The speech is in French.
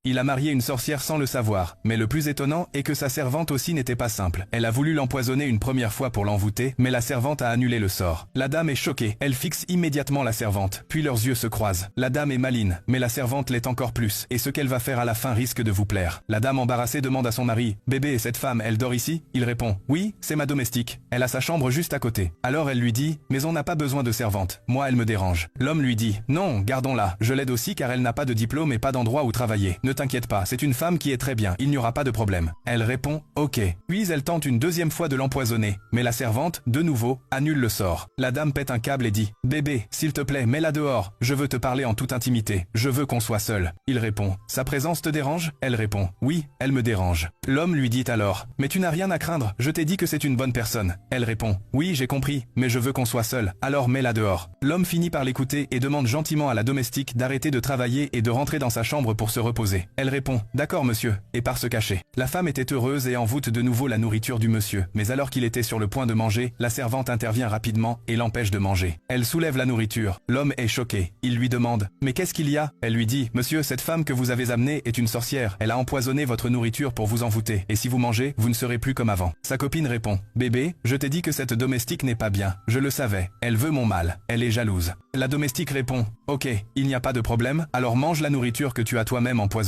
Il a marié une sorcière sans le savoir, mais le plus étonnant est que sa servante aussi n'était pas simple. Elle a voulu l'empoisonner une première fois pour l'envoûter, mais la servante a annulé le sort. La dame est choquée, elle fixe immédiatement la servante, puis leurs yeux se croisent. La dame est maligne, mais la servante l'est encore plus, et ce qu'elle va faire à la fin risque de vous plaire. La dame embarrassée demande à son mari, « Bébé, et cette femme, elle dort ici ?» Il répond, « Oui, c'est ma domestique. Elle a sa chambre juste à côté. » Alors elle lui dit, « Mais on n'a pas besoin de servante. Moi, elle me dérange. » L'homme lui dit, « Non, gardons-la. Je l'aide aussi car elle n'a pas de diplôme et pas d'endroit où travailler. Ne t'inquiète pas, c'est une femme qui est très bien, il n'y aura pas de problème. » Elle répond, « Ok. » Puis elle tente une deuxième fois de l'empoisonner, mais la servante, de nouveau, annule le sort. La dame pète un câble et dit, « Bébé, s'il te plaît, mets-la dehors. Je veux te parler en toute intimité. Je veux qu'on soit seul. » Il répond, « Sa présence te dérange ?» Elle répond, « Oui, elle me dérange. » L'homme lui dit alors, « Mais tu n'as rien à craindre, je t'ai dit que c'est une bonne personne. » Elle répond, « Oui, j'ai compris, mais je veux qu'on soit seul. Alors mets-la dehors. » L'homme finit par l'écouter et demande gentiment à la domestique d'arrêter de travailler et de rentrer dans sa chambre pour se reposer. Elle répond, « D'accord monsieur » et part se cacher. La femme était heureuse et envoûte de nouveau la nourriture du monsieur, mais alors qu'il était sur le point de manger, la servante intervient rapidement et l'empêche de manger. Elle soulève la nourriture. L'homme est choqué. Il lui demande, « Mais qu'est-ce qu'il y a ?» Elle lui dit, « Monsieur, cette femme que vous avez amenée est une sorcière. Elle a empoisonné votre nourriture pour vous envoûter, et si vous mangez, vous ne serez plus comme avant. » Sa copine répond, « Bébé, je t'ai dit que cette domestique n'est pas bien. Je le savais. Elle veut mon mal. Elle est jalouse. » La domestique répond, « Ok, il n'y a pas de problème, alors mange la nourriture que tu as toi-même empoisonnée. »